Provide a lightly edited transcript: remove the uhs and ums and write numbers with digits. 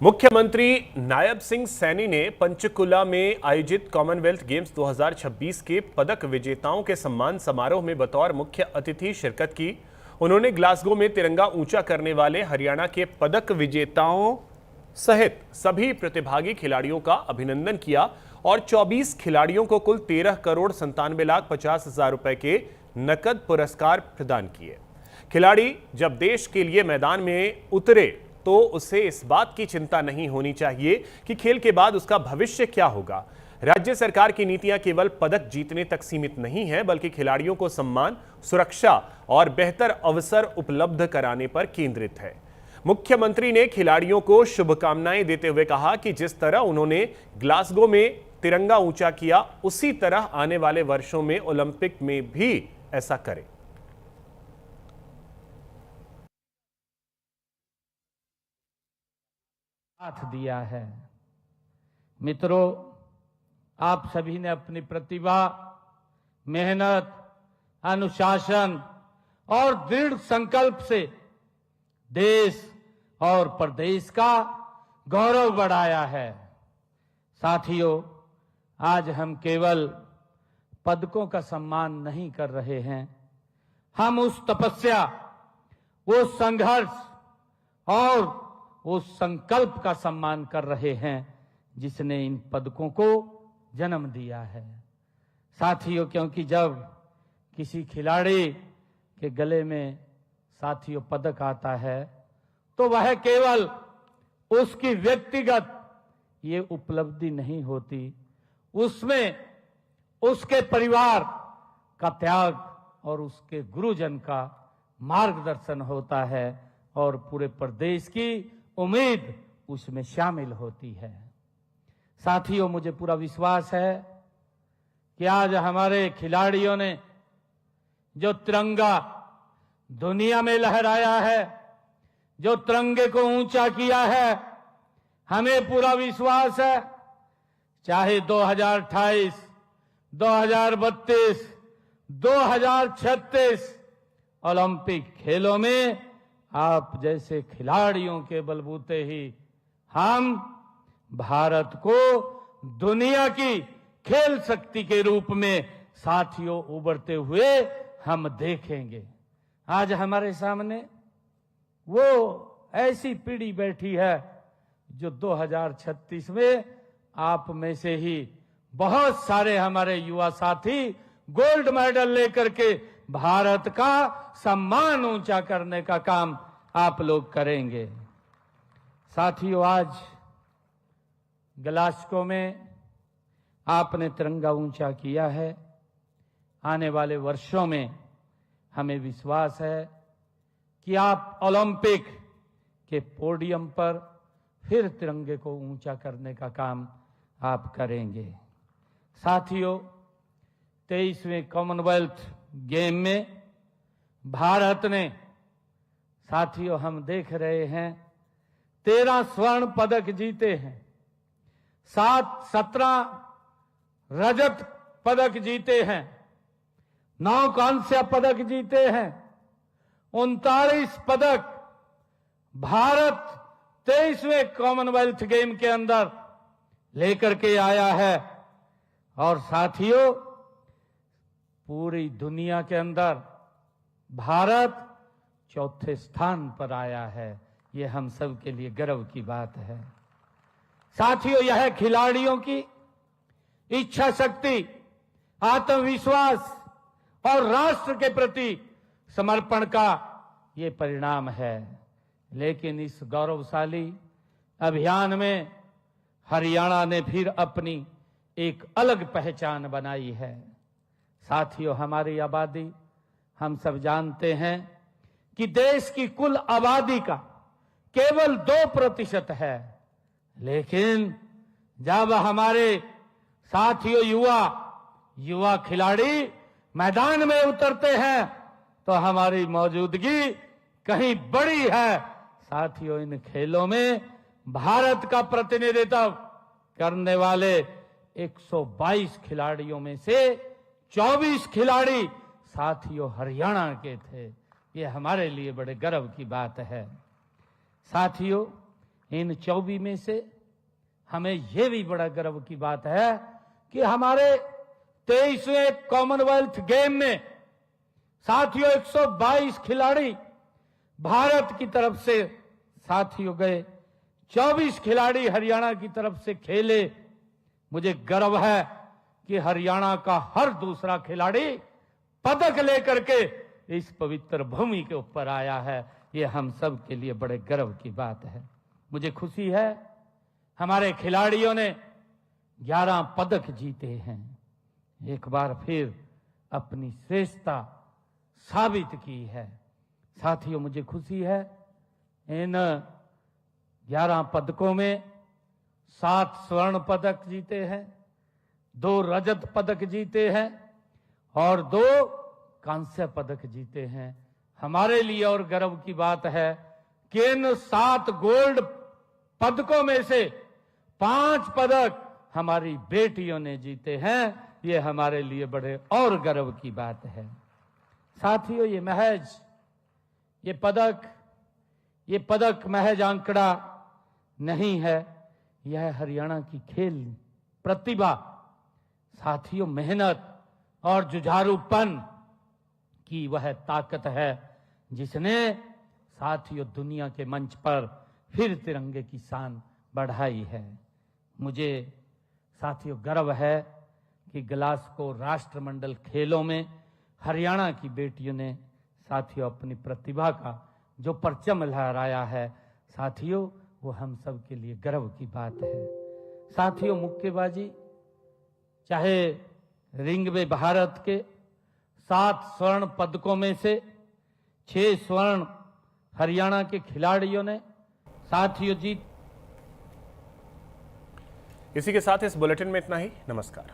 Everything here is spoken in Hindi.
मुख्यमंत्री नायब सिंह सैनी ने पंचकुला में आयोजित कॉमनवेल्थ गेम्स 2026 के पदक विजेताओं के सम्मान समारोह में बतौर मुख्य अतिथि शिरकत की। उन्होंने ग्लासगो में तिरंगा ऊंचा करने वाले हरियाणा के पदक विजेताओं सहित सभी प्रतिभागी खिलाड़ियों का अभिनंदन किया और 24 खिलाड़ियों को कुल 13,97,50,000 रुपए के नकद पुरस्कार प्रदान किए। खिलाड़ी जब देश के लिए मैदान में उतरे तो उसे इस बात की चिंता नहीं होनी चाहिए कि खेल के बाद उसका भविष्य क्या होगा। राज्य सरकार की नीतियां केवल पदक जीतने तक सीमित नहीं है, बल्कि खिलाड़ियों को सम्मान, सुरक्षा और बेहतर अवसर उपलब्ध कराने पर केंद्रित है। मुख्यमंत्री ने खिलाड़ियों को शुभकामनाएं देते हुए कहा कि जिस तरह उन्होंने ग्लासगो में तिरंगा ऊंचा किया, उसी तरह आने वाले वर्षों में ओलंपिक में भी ऐसा करें। साथ दिया है। मित्रों, आप सभी ने अपनी प्रतिभा, मेहनत, अनुशासन और दृढ़ संकल्प से देश और प्रदेश का गौरव बढ़ाया है। साथियों, आज हम केवल पदकों का सम्मान नहीं कर रहे हैं, हम उस तपस्या, वो संघर्ष और उस संकल्प का सम्मान कर रहे हैं जिसने इन पदकों को जन्म दिया है। साथियों, क्योंकि जब किसी खिलाड़ी के गले में साथियों पदक आता है तो वह केवल उसकी व्यक्तिगत ये उपलब्धि नहीं होती, उसमें उसके परिवार का त्याग और उसके गुरुजन का मार्गदर्शन होता है और पूरे प्रदेश की उम्मीद उसमें शामिल होती है। साथियों, मुझे पूरा विश्वास है कि आज हमारे खिलाड़ियों ने जो तिरंगा दुनिया में लहराया है, जो तिरंगे को ऊंचा किया है, हमें पूरा विश्वास है चाहे 2028, 2032, 2036 ओलंपिक खेलों में आप जैसे खिलाड़ियों के बलबूते ही हम भारत को दुनिया की खेल शक्ति के रूप में साथियों उभरते हुए हम देखेंगे। आज हमारे सामने वो ऐसी पीढ़ी बैठी है जो 2036 में आप में से ही बहुत सारे हमारे युवा साथी गोल्ड मेडल लेकर के भारत का सम्मान ऊंचा करने का काम आप लोग करेंगे। साथियों, आज ग्लासगो में आपने तिरंगा ऊंचा किया है। आने वाले वर्षों में हमें विश्वास है कि आप ओलंपिक के पोडियम पर फिर तिरंगे को ऊंचा करने का काम आप करेंगे। साथियों, 23वें कॉमनवेल्थ गेम में भारत ने, साथियों हम देख रहे हैं, 13 स्वर्ण पदक जीते हैं, 17 रजत पदक जीते हैं, 9 कांस्य पदक जीते हैं, 39 पदक भारत 23वें कॉमनवेल्थ गेम के अंदर लेकर के आया है। और साथियों, पूरी दुनिया के अंदर भारत 4थे स्थान पर आया है। ये हम सब के लिए गर्व की बात है। साथियों, यह खिलाड़ियों की इच्छा शक्ति, आत्मविश्वास और राष्ट्र के प्रति समर्पण का ये परिणाम है। लेकिन इस गौरवशाली अभियान में हरियाणा ने फिर अपनी एक अलग पहचान बनाई है। साथियों, हमारी आबादी, हम सब जानते हैं कि देश की कुल आबादी का केवल 2% है। लेकिन जब हमारे साथियों युवा खिलाड़ी मैदान में उतरते हैं तो हमारी मौजूदगी कहीं बड़ी है। साथियों, इन खेलों में भारत का प्रतिनिधित्व करने वाले 122 खिलाड़ियों में से 24 खिलाड़ी साथियों हरियाणा के थे। ये हमारे लिए बड़े गर्व की बात है। साथियों, इन 24 में से हमें यह भी बड़ा गर्व की बात है कि हमारे 23वें कॉमनवेल्थ गेम में साथियों 122 खिलाड़ी भारत की तरफ से साथियों गए, 24 खिलाड़ी हरियाणा की तरफ से खेले। मुझे गर्व है कि हरियाणा का हर दूसरा खिलाड़ी पदक लेकर के इस पवित्र भूमि के ऊपर आया है। ये हम सब के लिए बड़े गर्व की बात है। मुझे खुशी है हमारे खिलाड़ियों ने 11 पदक जीते हैं, एक बार फिर अपनी श्रेष्ठता साबित की है। साथियों, मुझे खुशी है इन 11 पदकों में 7 स्वर्ण पदक जीते हैं, 2 रजत पदक जीते हैं और 2 कांस्य पदक जीते हैं। हमारे लिए और गर्व की बात है कि इन 7 गोल्ड पदकों में से 5 पदक हमारी बेटियों ने जीते हैं। ये हमारे लिए बड़े और गर्व की बात है। साथियों, ये पदक महज आंकड़ा नहीं है, यह हरियाणा की खेल प्रतिभा, साथियों मेहनत और जुझारूपन की वह ताकत है जिसने साथियों दुनिया के मंच पर फिर तिरंगे की शान बढ़ाई है। मुझे साथियों गर्व है कि ग्लासगो राष्ट्रमंडल खेलों में हरियाणा की बेटियों ने साथियों अपनी प्रतिभा का जो परचम लहराया है, साथियों वो हम सब के लिए गर्व की बात है। साथियों, मुक्केबाजी चाहे रिंग में भारत के 7 स्वर्ण पदकों में से 6 स्वर्ण हरियाणा के खिलाड़ियों ने साथियों जीत। इसी के साथ इस बुलेटिन में इतना ही। नमस्कार।